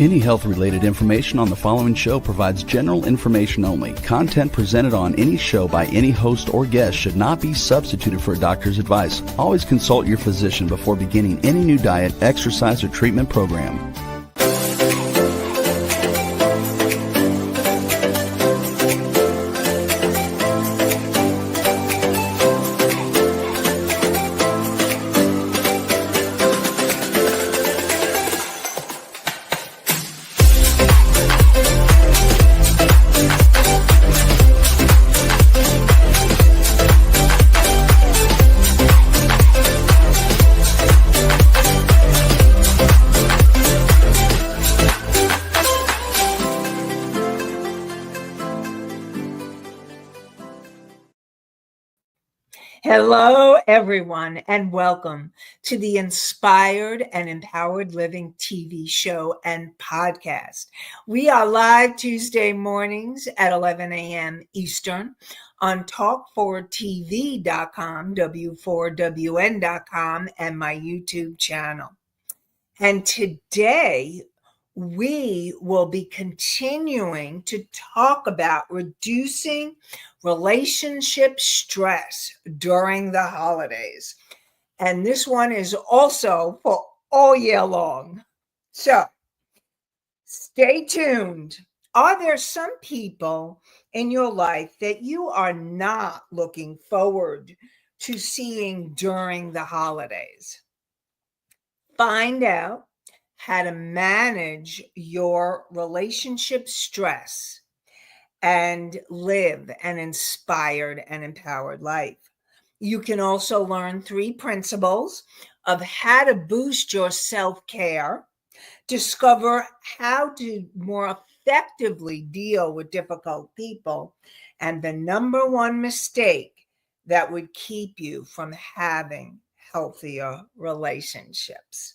Any health-related information on the following show provides general information only. Content presented on any show by any host or guest should not be substituted for a doctor's advice. Always consult your physician before beginning any new diet, exercise, or treatment program. Hello, everyone, and welcome to the Inspired and Empowered Living TV show and podcast. We are live Tuesday mornings at 11 a.m. Eastern on talk4tv.com, w4wn.com, and my YouTube channel. And today, we will be continuing to talk about reducing relationship stress during the holidays. And this one is also for all year long. So stay tuned. Are there some people in your life that you are not looking forward to seeing during the holidays? Find out how to manage your relationship stress and live an inspired and empowered life. You can also learn 3 principles of how to boost your self-care, discover how to more effectively deal with difficult people, and the number 1 mistake that would keep you from having healthier relationships.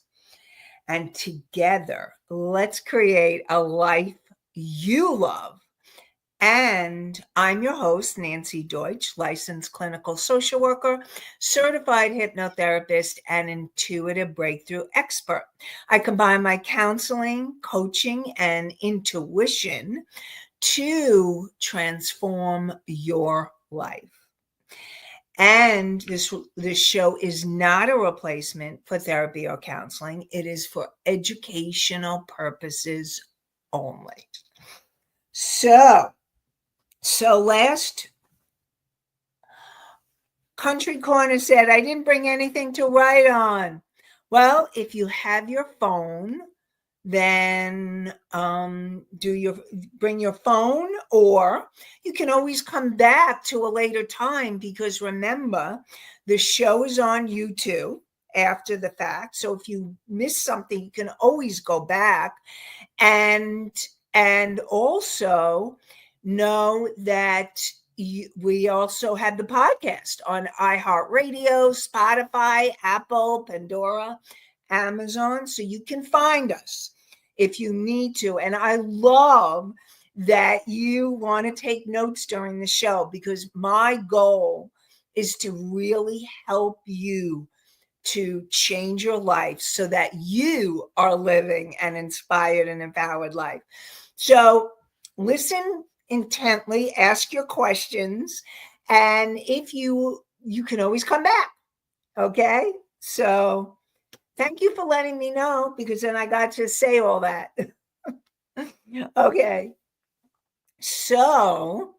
And together, let's create a life you love. And I'm your host, Nanci Deutsch, licensed clinical social worker, certified hypnotherapist, and intuitive breakthrough expert. I combine my counseling, coaching, and intuition to transform your life. And this show is not a replacement for therapy or counseling. It is for educational purposes only. So last Country Corner said, I didn't bring anything to write on. Well, if you have your phone, then bring your phone, or you can always come back to a later time, because remember, the show is on YouTube after the fact. So if you miss something, you can always go back, and also know that we also have the podcast on iHeartRadio, Spotify, Apple, Pandora, Amazon, so you can find us if you need to. And I love that you want to take notes during the show, because my goal is to really help you to change your life so that you are living an inspired and empowered life. So listen intently, ask your questions, and if you can always come back. Okay? So thank you for letting me know, because then I got to say all that. Okay. So,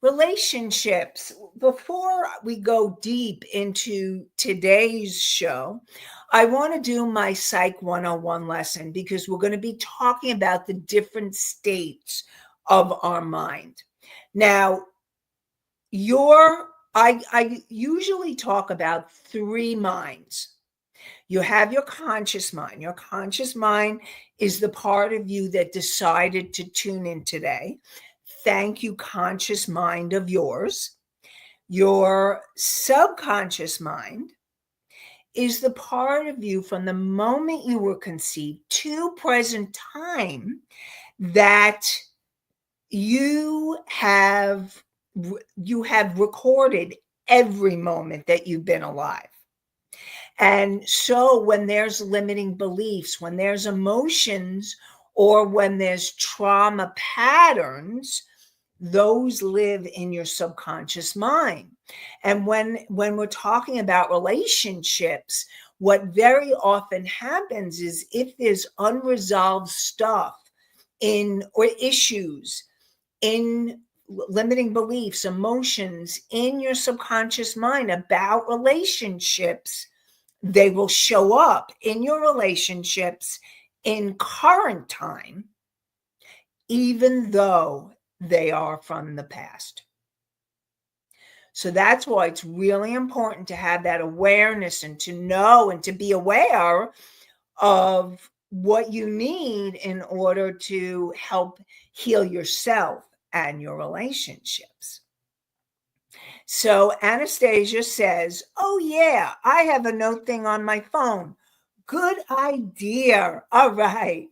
relationships. Before we go deep into today's show, I want to do my Psych 101 lesson, because we're going to be talking about the different states of our mind. Now, I usually talk about 3 minds. You have your conscious mind. Your conscious mind is the part of you that decided to tune in today. Thank you, conscious mind of yours. Your subconscious mind is the part of you from the moment you were conceived to present time that you have recorded every moment that you've been alive. And so when there's limiting beliefs, when there's emotions or when there's trauma patterns, those live in your subconscious mind. And when we're talking about relationships, what very often happens is if there's unresolved stuff in or issues in limiting beliefs, emotions in your subconscious mind about relationships, they will show up in your relationships in current time, even though they are from the past. So that's why it's really important to have that awareness and to know and to be aware of what you need in order to help heal yourself and your relationships. So Anastasia says, "Oh, yeah, I have a note thing on my phone. Good idea. All right."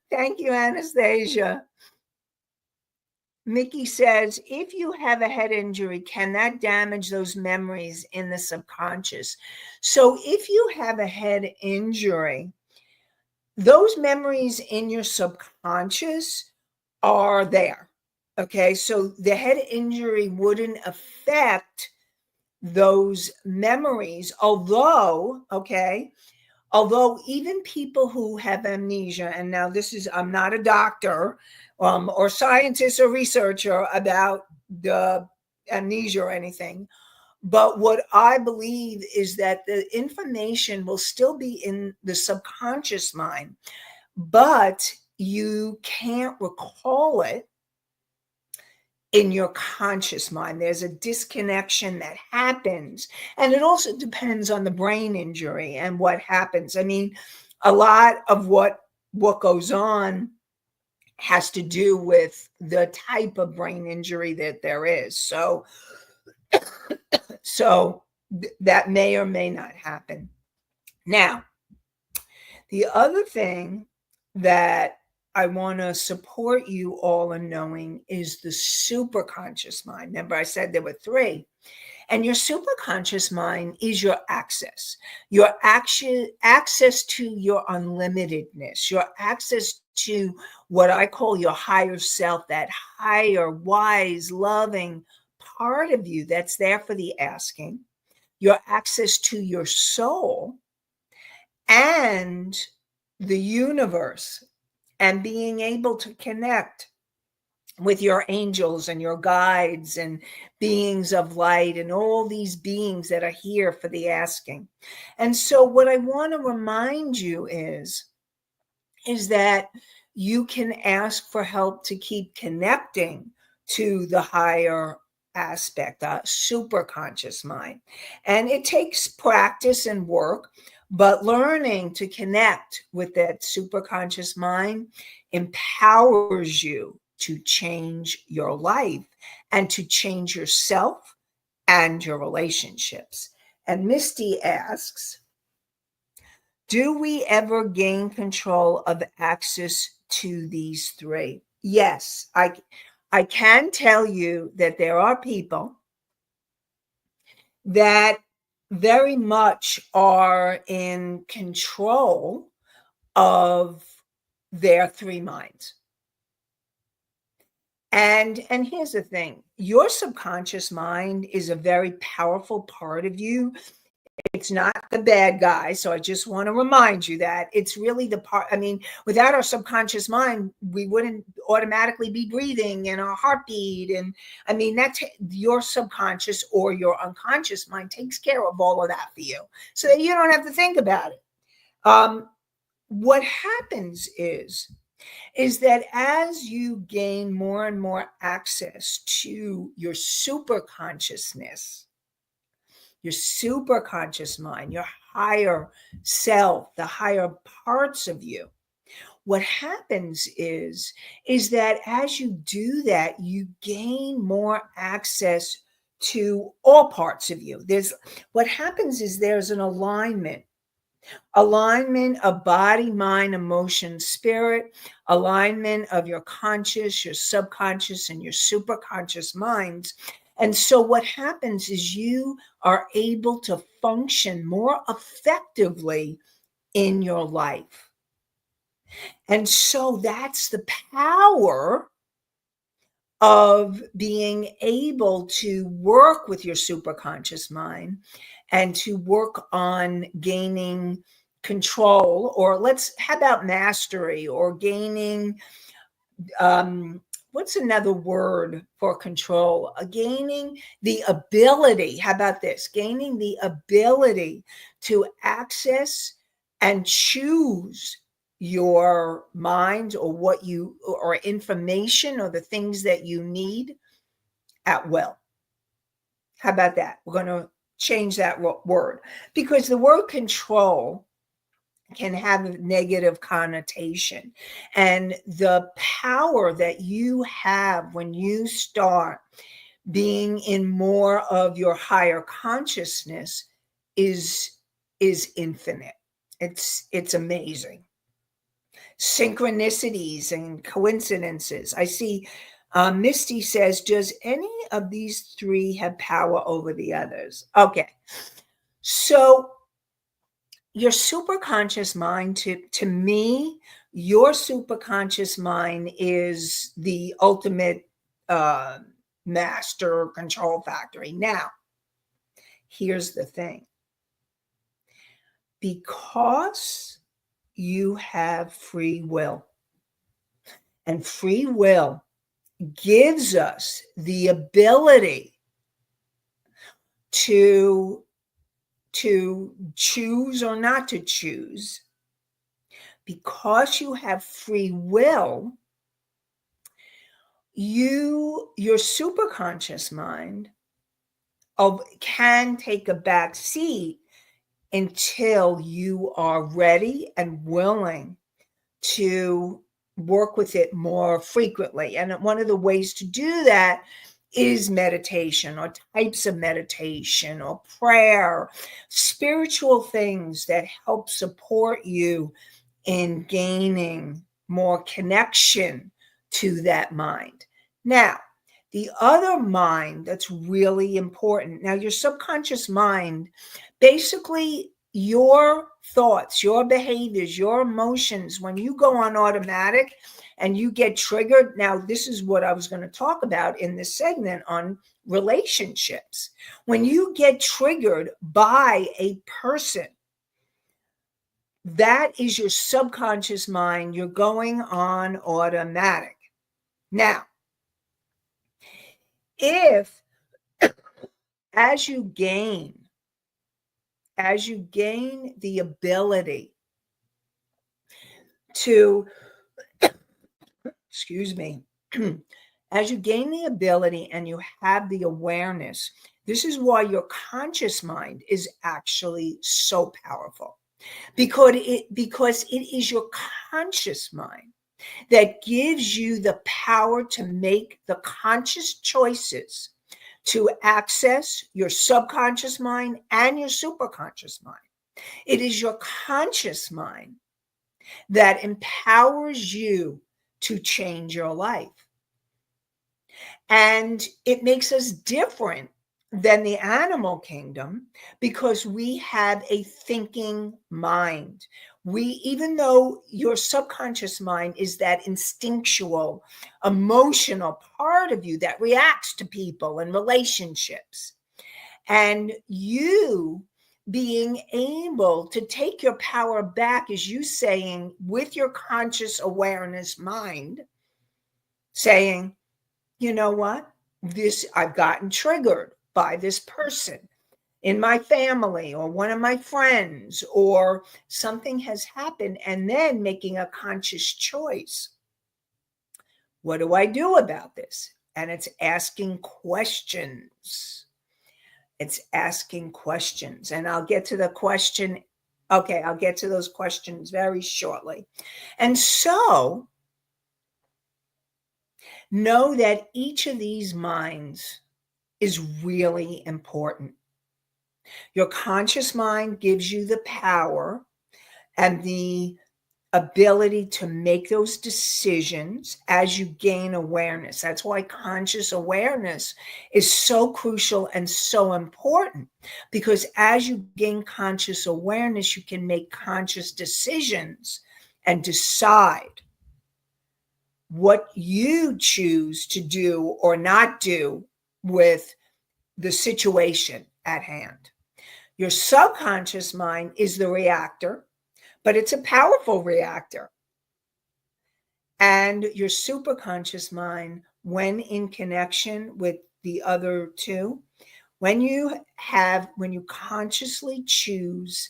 Thank you, Anastasia. Mickey says, if you have a head injury, can that damage those memories in the subconscious? So if you have a head injury, those memories in your subconscious are there. Okay, so the head injury wouldn't affect those memories, although even people who have amnesia, and now this is, I'm not a doctor or scientist or researcher about the amnesia or anything, but what I believe is that the information will still be in the subconscious mind, but you can't recall it in your conscious mind. There's a disconnection that happens. And it also depends on the brain injury and what happens. I mean, a lot of what goes on has to do with the type of brain injury that there is. So that may or may not happen. Now, the other thing that I want to support you all in knowing is the superconscious mind. Remember, I said there were three. And your superconscious mind is your access to your unlimitedness, your access to what I call your higher self, that higher, wise, loving part of you that's there for the asking, your access to your soul and the universe, and being able to connect with your angels and your guides and beings of light and all these beings that are here for the asking. And so what I want to remind you is that you can ask for help to keep connecting to the higher aspect, the superconscious mind. And it takes practice and work, but learning to connect with that superconscious mind empowers you to change your life and to change yourself and your relationships. And Misty asks, do we ever gain control of access to these three? Yes, I can tell you that there are people that very much are in control of their three minds. And here's the thing, your subconscious mind is a very powerful part of you. It's not the bad guy. So I just want to remind you that it's really the part. I mean, without our subconscious mind, we wouldn't automatically be breathing and our heartbeat. And I mean, that's your subconscious or your unconscious mind takes care of all of that for you so that you don't have to think about it. What happens is that as you gain more and more access to your super consciousness, your super conscious mind, your higher self, the higher parts of you, what happens is that as you do that, you gain more access to all parts of you. What happens is there's an alignment of body, mind, emotion, spirit, alignment of your conscious, your subconscious, and your superconscious minds. And so what happens is you are able to function more effectively in your life. And so that's the power of being able to work with your superconscious mind and to work on gaining control, or how about mastery, or gaining, what's another word for control? Gaining the ability. How about this? Gaining the ability to access and choose your mind, or or information, or the things that you need at will. How about that? We're going to change that word, because the word control can have a negative connotation. And the power that you have when you start being in more of your higher consciousness is infinite. It's amazing. Synchronicities and coincidences. I see Misty says, does any of these three have power over the others? Okay. So your superconscious mind, to me, your superconscious mind is the ultimate master control factory. Now, here's the thing. Because you have free will, and free will gives us the ability to choose or not to choose. Because you have free will, your superconscious mind can take a back seat until you are ready and willing to work with it more frequently. And one of the ways to do that is meditation, or types of meditation, or prayer, spiritual things that help support you in gaining more connection to that mind. Now, the other mind that's really important. Now, your subconscious mind, basically your thoughts, your behaviors, your emotions, when you go on automatic and you get triggered. Now, this is what I was going to talk about in this segment on relationships. When you get triggered by a person, that is your subconscious mind. You're going on automatic. Now, if as you gain the ability to, excuse me, as you gain the ability and you have the awareness, this is why your conscious mind is actually so powerful, because it is your conscious mind that gives you the power to make the conscious choices to access your subconscious mind and your superconscious mind. It is your conscious mind that empowers you to change your life. And it makes us different than the animal kingdom because we have a thinking mind. Even though your subconscious mind is that instinctual, emotional part of you that reacts to people and relationships, and you being able to take your power back, as you saying, with your conscious awareness mind, saying, you know what? I've gotten triggered by this person in my family or one of my friends, or something has happened, and then making a conscious choice. What do I do about this? And it's asking questions. It's asking questions. And I'll get to the question. Okay, I'll get to those questions very shortly. And so know that each of these minds is really important. Your conscious mind gives you the power and the ability to make those decisions as you gain awareness. That's why conscious awareness is so crucial and so important, because as you gain conscious awareness, you can make conscious decisions and decide what you choose to do or not do with the situation at hand. Your subconscious mind is the reactor, but it's a powerful reactor. And your superconscious mind, when in connection with the other two, when you consciously choose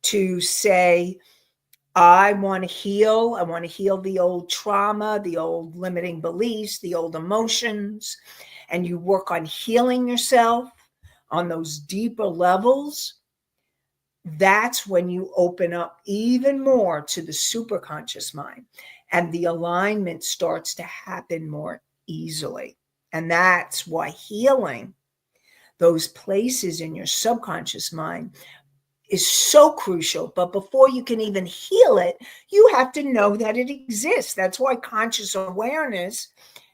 to say, I want to heal the old trauma, the old limiting beliefs, the old emotions, and you work on healing yourself on those deeper levels, that's when you open up even more to the superconscious mind, and the alignment starts to happen more easily. And that's why healing those places in your subconscious mind is so crucial. But before you can even heal it, you have to know that it exists. That's why conscious awareness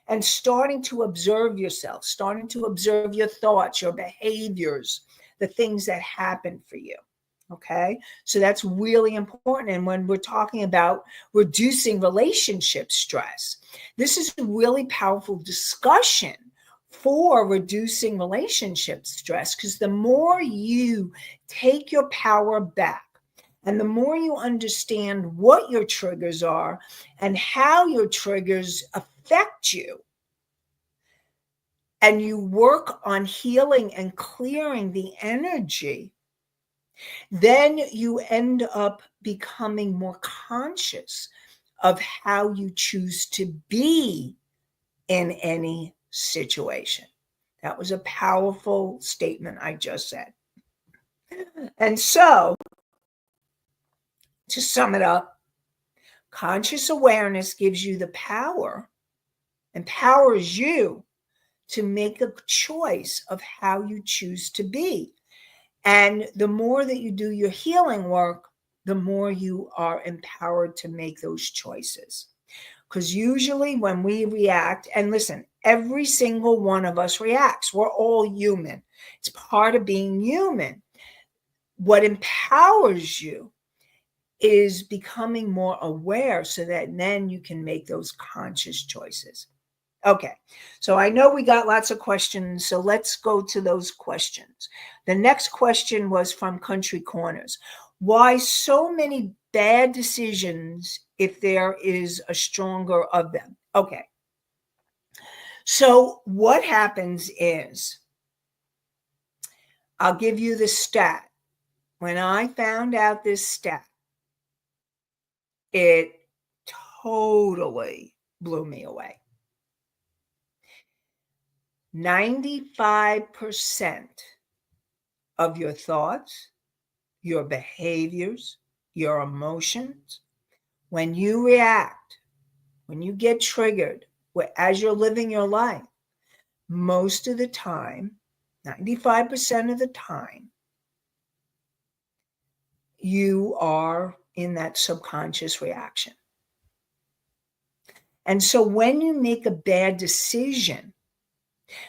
and starting to observe yourself, starting to observe your thoughts, your behaviors, the things that happen for you. Okay, so that's really important. And when we're talking about reducing relationship stress, this is a really powerful discussion for reducing relationship stress, because the more you take your power back and the more you understand what your triggers are and how your triggers affect you, and you work on healing and clearing the energy, then you end up becoming more conscious of how you choose to be in any situation. That was a powerful statement I just said. And so, to sum it up, conscious awareness gives you the power, empowers you to make a choice of how you choose to be. And the more that you do your healing work, the more you are empowered to make those choices. Because usually when we react, and listen, every single one of us reacts. We're all human. It's part of being human. What empowers you is becoming more aware so that then you can make those conscious choices. Okay, so I know we got lots of questions, so let's go to those questions. The next question was from Country Corners. Why so many bad decisions if there is a stronger of them? Okay, so what happens is, I'll give you the stat. When I found out this stat, it totally blew me away. 95% of your thoughts, your behaviors, your emotions, when you react, when you get triggered, as you're living your life, most of the time, 95% of the time, you are in that subconscious reaction. And so when you make a bad decision,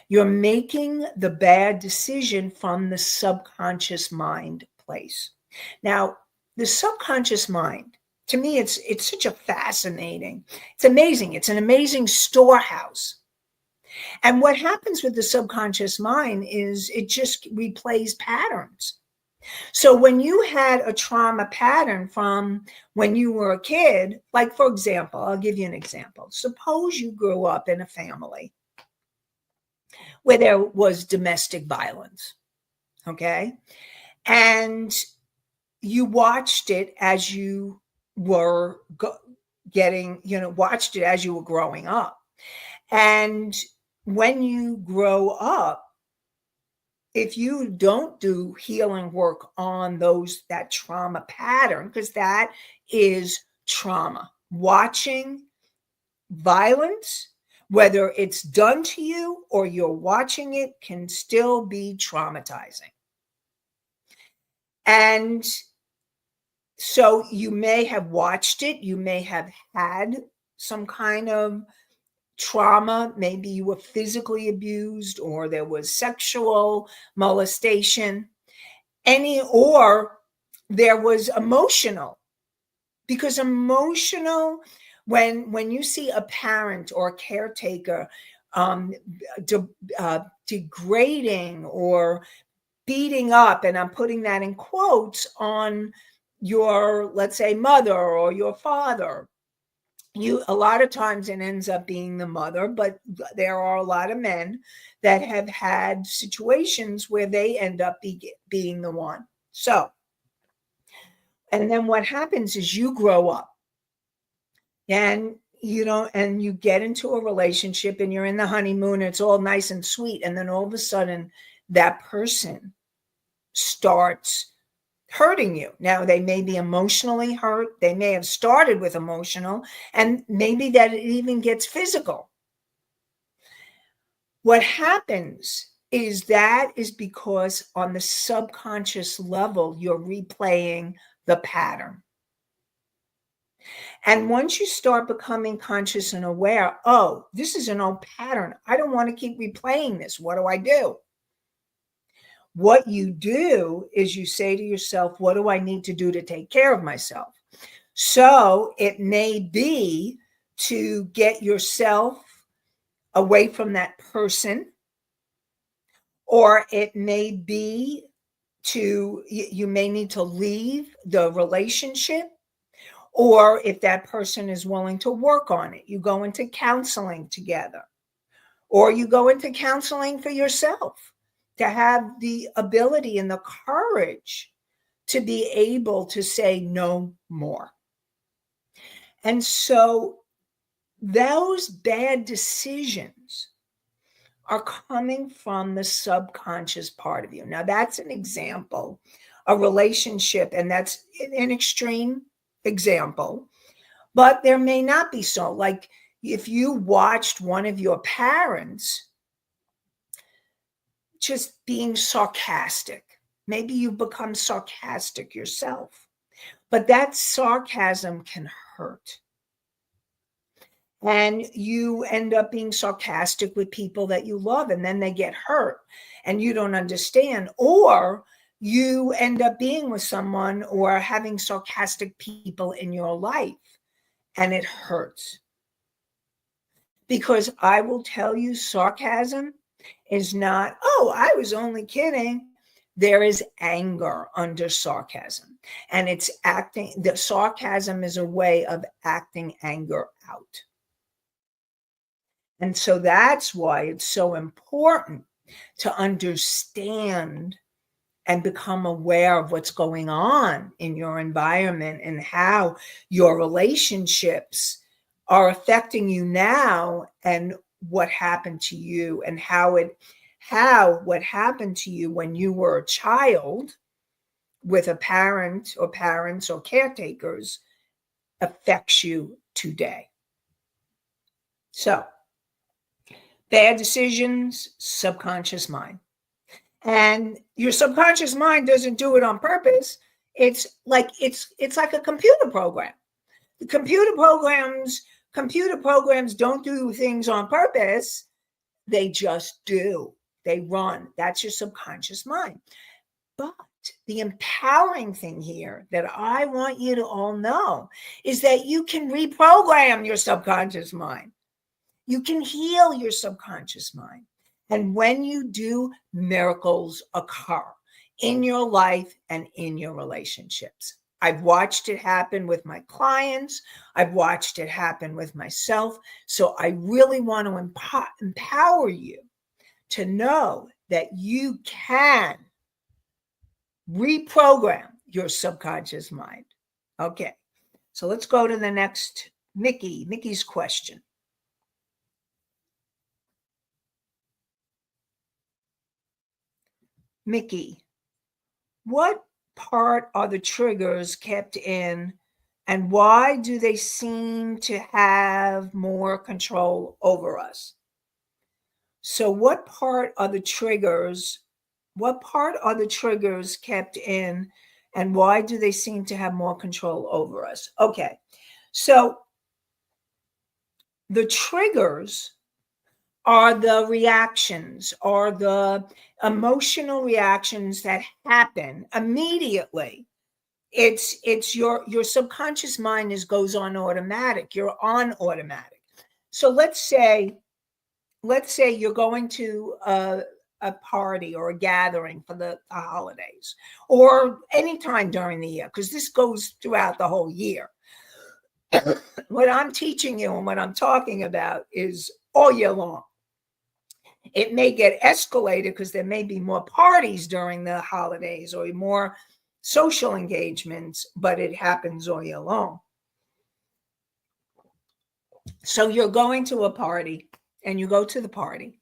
you're making the bad decision from the subconscious mind place. Now, the subconscious mind, to me, it's such a fascinating, it's amazing. It's an amazing storehouse. And what happens with the subconscious mind is it just replays patterns. So when you had a trauma pattern from when you were a kid, like, for example, I'll give you an example. Suppose you grew up in a family where there was domestic violence, okay? And you watched it as you were watched it as you were growing up. And when you grow up, if you don't do healing work on that trauma pattern, because that is trauma, watching violence, whether it's done to you or you're watching it, can still be traumatizing. And so you may have watched it, you may have had some kind of trauma, maybe you were physically abused or there was sexual molestation, or there was emotional because emotional, when you see a parent or a caretaker um, degrading or beating up, and I'm putting that in quotes, on your, let's say, mother or your father, a lot of times it ends up being the mother, but there are a lot of men that have had situations where they end up being the one. So, and then what happens is you grow up and and you get into a relationship and you're in the honeymoon, it's all nice and sweet, and then all of a sudden that person starts hurting you. Now, they may be emotionally hurt. They may have started with emotional, and maybe that it even gets physical. What happens is that is because on the subconscious level, you're replaying the pattern. And once you start becoming conscious and aware, oh, this is an old pattern. I don't want to keep replaying this. What do I do? What you do is you say to yourself, what do I need to do to take care of myself? So it may be to get yourself away from that person, or it may be you may need to leave the relationship, or if that person is willing to work on it, you go into counseling together, or you go into counseling for yourself to have the ability and the courage to be able to say no more. And so those bad decisions are coming from the subconscious part of you. Now, that's an example, a relationship, and that's an extreme example, but there may not be so. Like if you watched one of your parents just being sarcastic, maybe you become sarcastic yourself, but that sarcasm can hurt. And you end up being sarcastic with people that you love, and then they get hurt and you don't understand. Or you end up being with someone or having sarcastic people in your life, and it hurts. Because I will tell you, sarcasm is not, oh, I was only kidding. There is anger under sarcasm, and it's acting, the sarcasm is a way of acting anger out. And so that's why it's so important to understand and become aware of what's going on in your environment and how your relationships are affecting you now, and what happened to you, and how what happened to you when you were a child with a parent or parents or caretakers affects you today. So, bad decisions, subconscious mind. And your subconscious mind doesn't do it on purpose. It's like a computer program. The computer programs don't do things on purpose. They just do. They run. That's your subconscious mind. But the empowering thing here that I want you to all know is that you can reprogram your subconscious mind. You can heal your subconscious mind. And when you do, miracles occur in your life and in your relationships. I've watched it happen with my clients. I've watched it happen with myself. So I really want to empower you to know that you can reprogram your subconscious mind. Okay, so let's go to the next Mickey's question. Mickey, what part are the triggers kept in, and why do they seem to have more control over us? So what part are the triggers? What part are the triggers kept in, and why do they seem to have more control over us? Okay, so the triggers are the reactions, or the emotional reactions that happen immediately It's your subconscious mind goes on automatic. You're on automatic. So let's say you're going to a party or a gathering for the holidays, or anytime during the year, because this goes throughout the whole year. What I'm teaching you and what I'm talking about is all year long. It may get escalated because there may be more parties during the holidays or more social engagements, but it happens all year long. So you're going to a party, and you go to the party,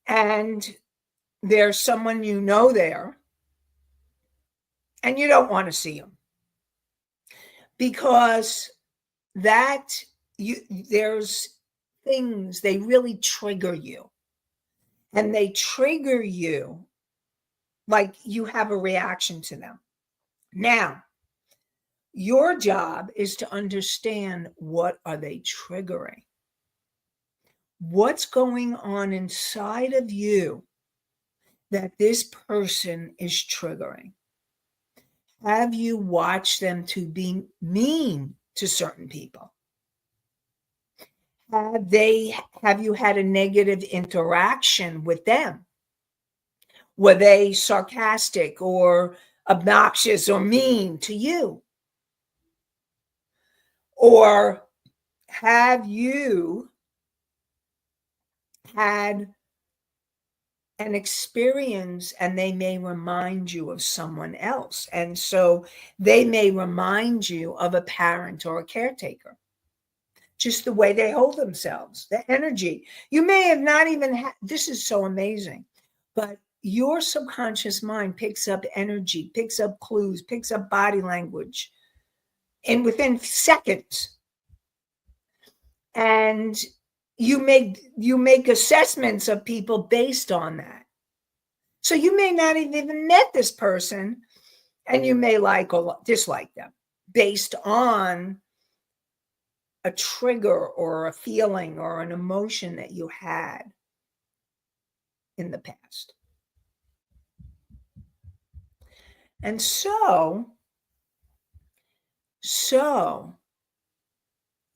and there's someone you know there, and you don't want to see them because there's things, they really trigger you, and they trigger you like you have a reaction to them. Now, your job is to understand, what are they triggering? What's going on inside of you that this person is triggering? Have you watched them to be mean to certain people? Have you had a negative interaction with them? Were they sarcastic or obnoxious or mean to you? Or have you had an experience and they may remind you of someone else? And so they may remind you of a parent or a caretaker. Just the way they hold themselves, the energy. You may have not even this is so amazing, but your subconscious mind picks up energy, picks up clues, picks up body language, and within seconds. And you make assessments of people based on that. So you may not have even met this person, and you may like or dislike them based on a trigger or a feeling or an emotion that you had in the past. And so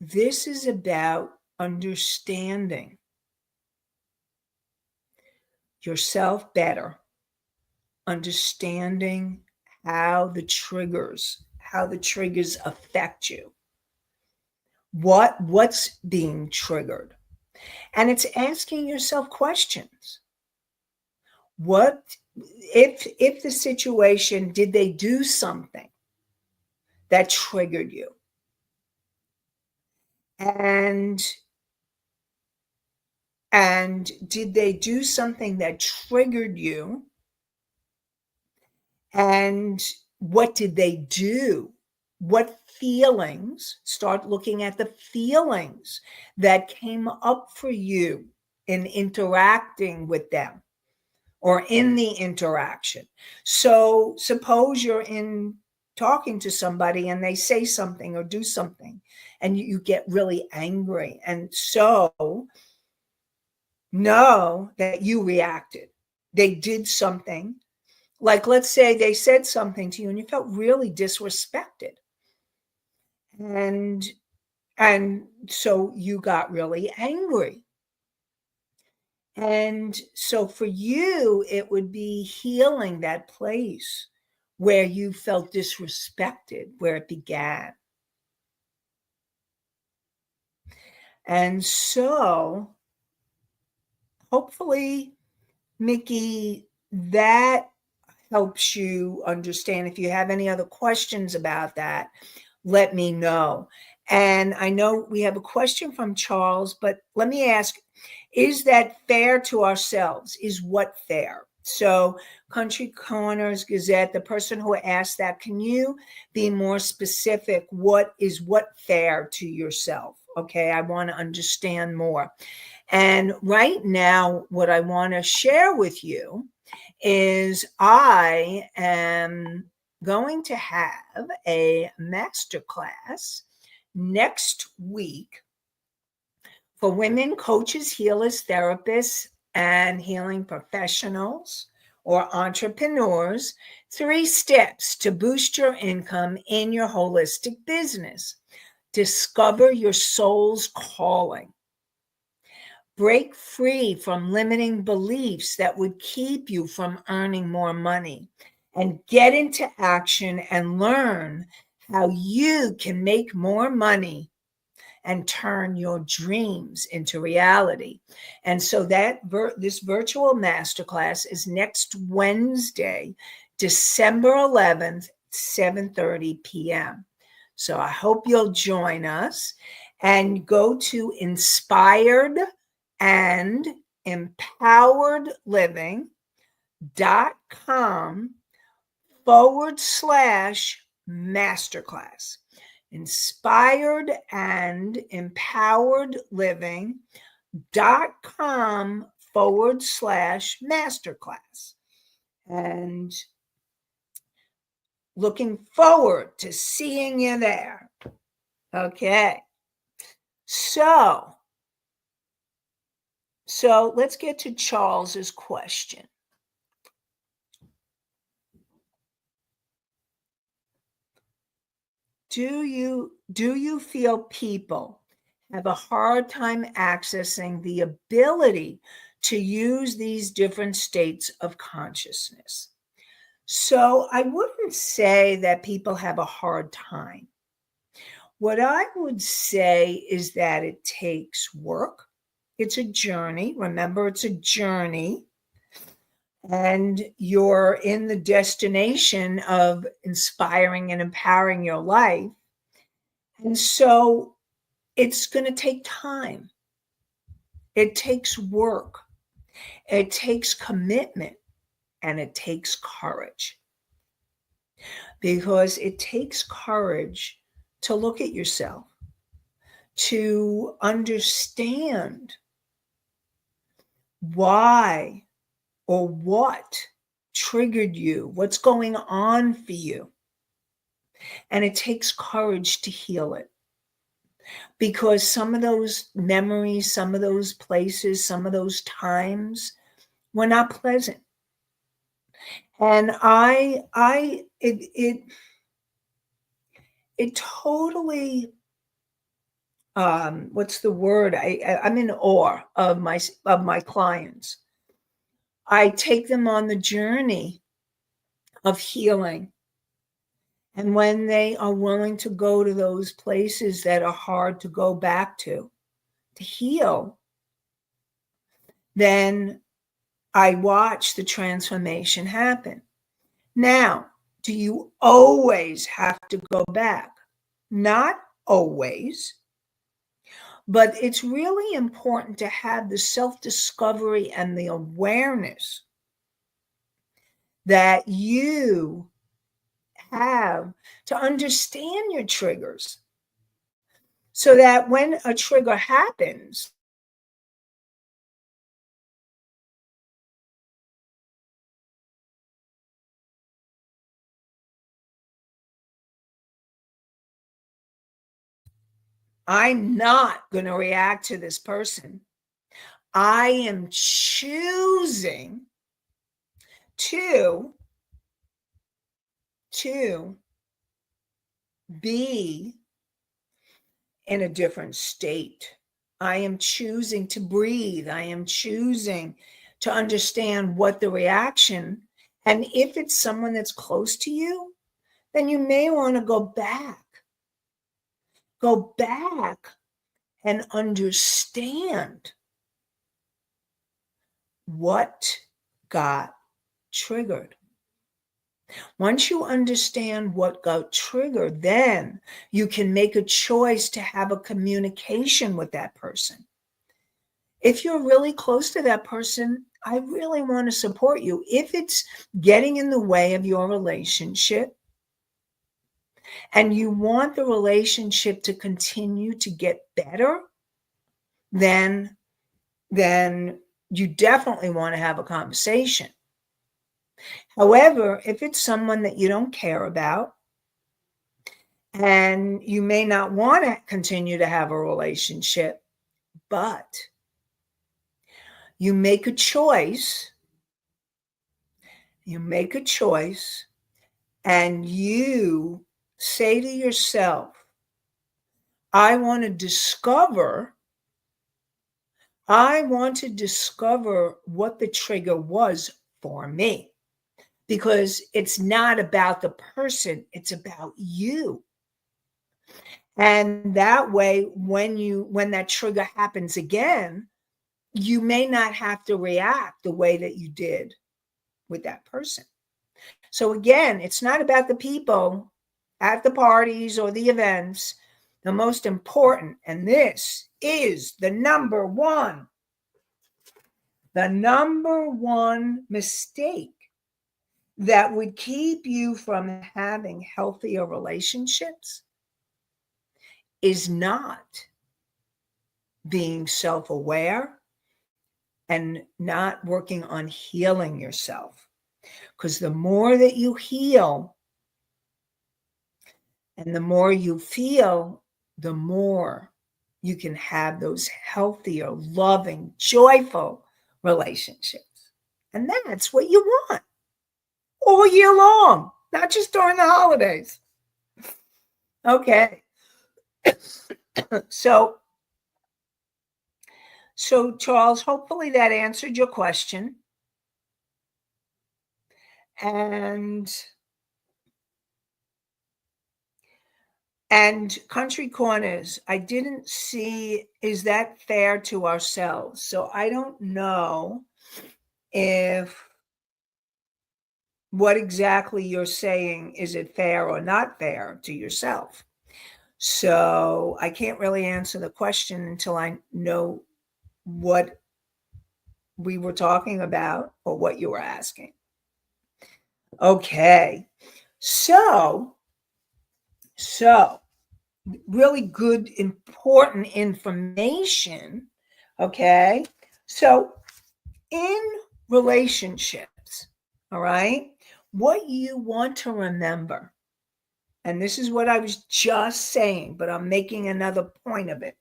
this is about understanding yourself better, understanding how the triggers affect you. What's being triggered? And it's asking yourself questions. What if the situation, did they do something that triggered you? And did they do something that triggered you? And what did they do? What feelings? Start looking at the feelings that came up for you in interacting with them or in the interaction. So suppose you're in talking to somebody and they say something or do something and you get really angry. And so know that you reacted. They did something. Like, let's say they said something to you and you felt really disrespected. And so you got really angry. And so for you, it would be healing that place where you felt disrespected, where it began. And so hopefully, Mickey, that helps you understand. If you have any other questions about that, let me know. And I know we have a question from Charles, but let me ask, is that fair to ourselves? Is what fair? So Country Corners Gazette, the person who asked that, can you be more specific? What fair to yourself? Okay, I want to understand more. And right now, what I want to share with you is I am going to have a masterclass next week for women coaches, healers, therapists, and healing professionals. or entrepreneurs 3 steps to boost your income in your holistic business. Discover your soul's calling. Break free from limiting beliefs that would keep you from earning more money, and get into action and learn how you can make more money and turn your dreams into reality. And so this virtual masterclass is next Wednesday, December 11th, 7:30 p.m. So I hope you'll join us, and go to inspiredandempoweredliving.com/masterclass. inspiredandempoweredliving.com/masterclass. And looking forward to seeing you there. Okay. So let's get to Charles's question. Do you feel people have a hard time accessing the ability to use these different states of consciousness? So I wouldn't say that people have a hard time. What I would say is that it takes work. It's a journey. Remember, it's a journey. And you're in the destination of inspiring and empowering your life. And so it's going to take time. It takes work. It takes commitment, and it takes courage. Because it takes courage to look at yourself, to understand why or what triggered you, what's going on for you. And it takes courage to heal it. Because some of those memories, some of those places, some of those times were not pleasant. And it totally, what's the word? I'm in awe of my clients. I take them on the journey of healing. And when they are willing to go to those places that are hard to go back to heal, then I watch the transformation happen. Now, do you always have to go back? Not always. But it's really important to have the self-discovery and the awareness that you have to understand your triggers, so that when a trigger happens, I'm not going to react to this person. I am choosing to be in a different state. I am choosing to breathe. I am choosing to understand what the reaction, and if it's someone that's close to you, then you may want to go back and understand what got triggered. Once you understand what got triggered, then you can make a choice to have a communication with that person. If you're really close to that person, I really want to support you. If it's getting in the way of your relationship and you want the relationship to continue to get better, then you definitely want to have a conversation. However, if it's someone that you don't care about, and you may not want to continue to have a relationship, but you make a choice You make a choice and you say to yourself, I want to discover what the trigger was for me. Because it's not about the person, it's about you. And that way, when that trigger happens again, you may not have to react the way that you did with that person. So again, it's not about the people at the parties or the events. The most important, and this is the number one mistake that would keep you from having healthier relationships, is not being self-aware and not working on healing yourself. Because the more that you heal and the more you feel, the more you can have those healthier, loving, joyful relationships. And that's what you want all year long, not just during the holidays. Okay. So Charles, hopefully that answered your question. And Country Corners, I didn't see, is that fair to ourselves? So I don't know if what exactly you're saying, is it fair or not fair to yourself? So I can't really answer the question until I know what we were talking about or what you were asking. Okay. So really good, important information. Okay. So in relationships, all right, what you want to remember, and this is what I was just saying, but I'm making another point of it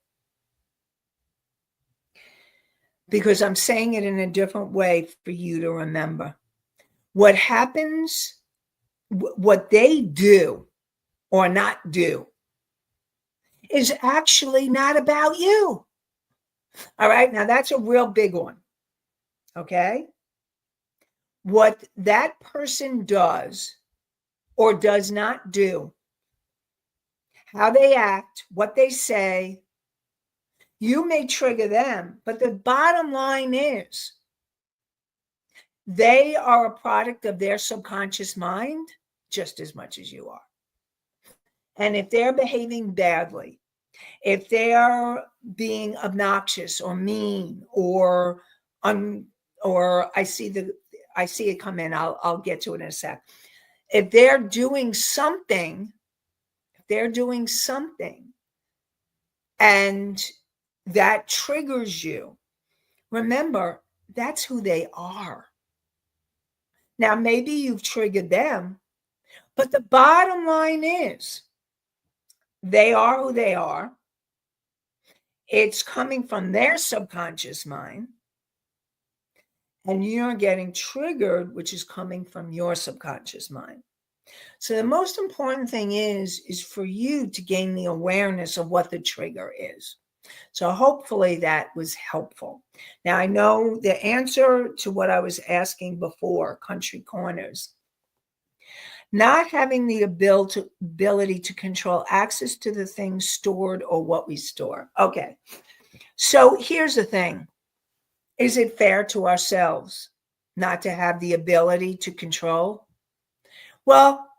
because I'm saying it in a different way for you to remember. What happens, what they do or not do, is actually not about you. All right. Now that's a real big one. Okay. What that person does or does not do, how they act, what they say, you may trigger them. But the bottom line is they are a product of their subconscious mind just as much as you are. And if they're behaving badly, if they're being obnoxious or mean or I see it come in, I'll get to it in a sec. If they're doing something and that triggers you, remember, that's who they are. Now, maybe you've triggered them, but the bottom line is they are who they are. It's coming from their subconscious mind, and you're getting triggered, which is coming from your subconscious mind. So the most important thing is for you to gain the awareness of what the trigger is. So hopefully that was helpful. Now I know the answer to what I was asking before, Country Corners. Not having the ability to control access to the things stored or what we store. Okay. So here's the thing. Is it fair to ourselves not to have the ability to control? Well,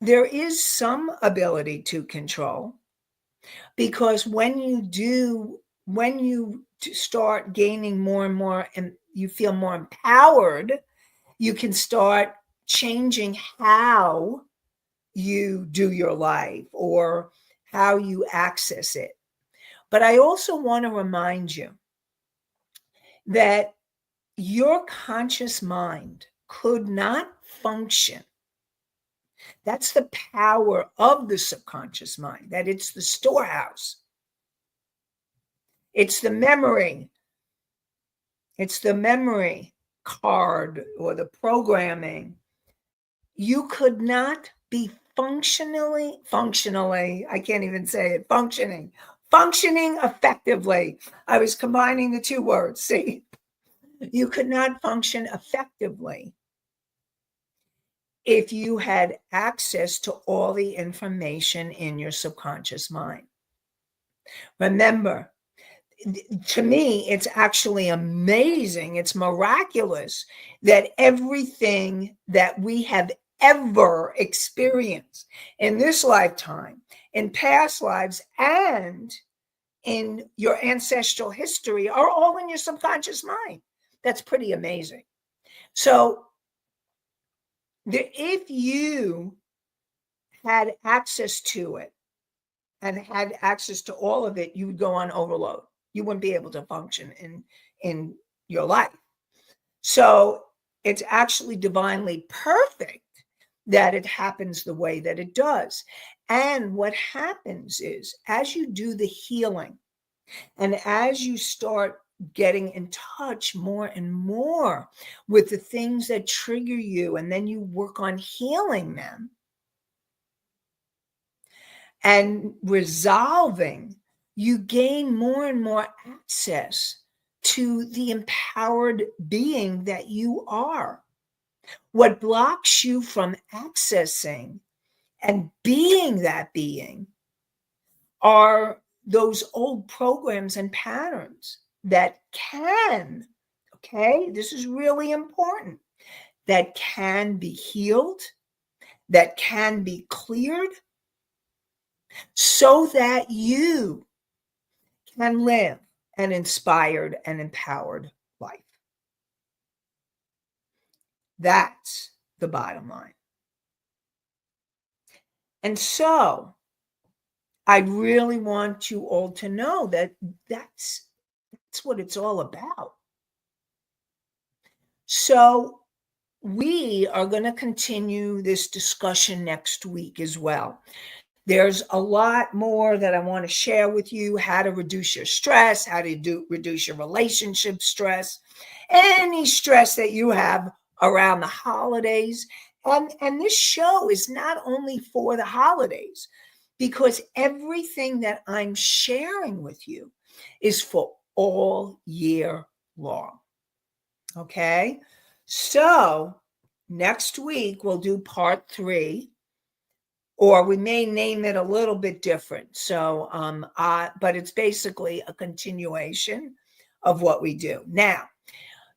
there is some ability to control, because when you start gaining more and more and you feel more empowered, you can start changing how you do your life or how you access it. But I also want to remind you that your conscious mind could not function. That's the power of the subconscious mind, that it's the storehouse. It's the memory. It's the memory card or the programming, you could not be functionally, I can't even say it, functioning effectively. I was combining the two words. See, you could not function effectively if you had access to all the information in your subconscious mind. Remember, to me, it's actually amazing. It's miraculous that everything that we have ever experienced in this lifetime, in past lives, and in your ancestral history are all in your subconscious mind. That's pretty amazing. So, if you had access to it and had access to all of it, you would go on overload. You wouldn't be able to function in your life. So it's actually divinely perfect that it happens the way that it does. And what happens is, as you do the healing and as you start getting in touch more and more with the things that trigger you, and then you work on healing them and resolving, you gain more and more access to the empowered being that you are. What blocks you from accessing and being that being are those old programs and patterns that can, okay, this is really important, that can be healed, that can be cleared, so that you can live an inspired and empowered life. That's the bottom line. And so I really want you all to know that that's what it's all about. So we are going to continue this discussion next week as well. There's a lot more that I want to share with you: how to reduce your stress, how to reduce your relationship stress, any stress that you have around the holidays. And this show is not only for the holidays, because everything that I'm sharing with you is for all year long. Okay? So next week we'll do part 3, or we may name it a little bit different. So, but it's basically a continuation of what we do. Now,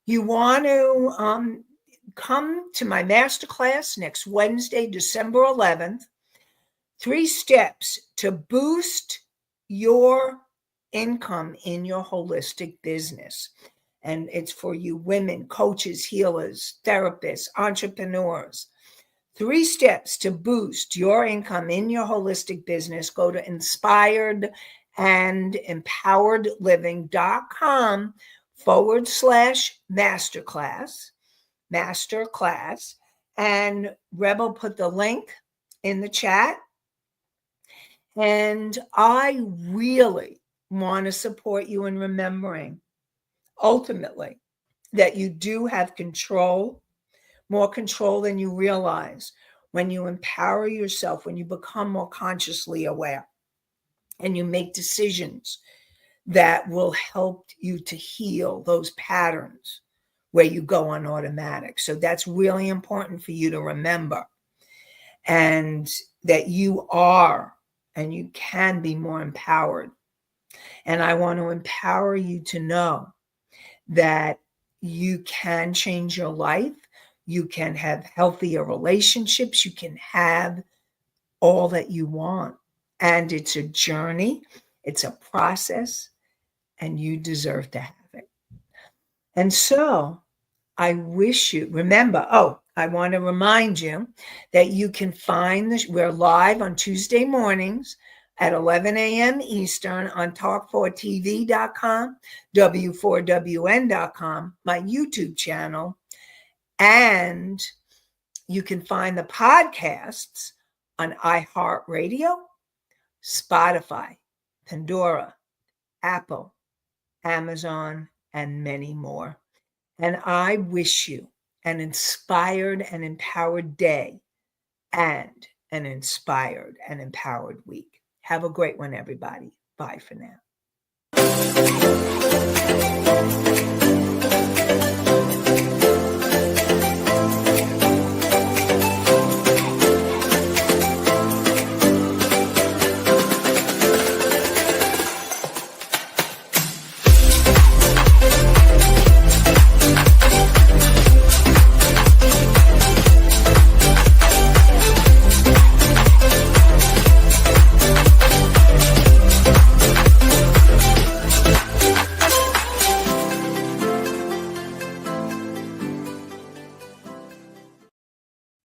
you want to come to my masterclass next Wednesday, December 11th. 3 steps to boost your income in your holistic business. And it's for you women, coaches, healers, therapists, entrepreneurs. 3 steps to boost your income in your holistic business. Go to inspiredandempoweredliving.com/masterclass. And Rebel put the link in the chat. And I really want to support you in remembering, ultimately, that you do have control, more control than you realize, when you empower yourself, when you become more consciously aware, and you make decisions that will help you to heal those patterns where you go on automatic. So that's really important for you to remember, and that you are and you can be more empowered. And I want to empower you to know that you can change your life. You can have healthier relationships. You can have all that you want. And it's a journey, it's a process, and you deserve to have it. And so I wish you, remember, I want to remind you that you can find this. We're live on Tuesday mornings at 11 a.m. Eastern on talk4tv.com, w4wn.com, my YouTube channel. And you can find the podcasts on iHeartRadio, Spotify, Pandora, Apple, Amazon, and many more. And I wish you an inspired and empowered day and an inspired and empowered week. Have a great one, everybody. Bye for now.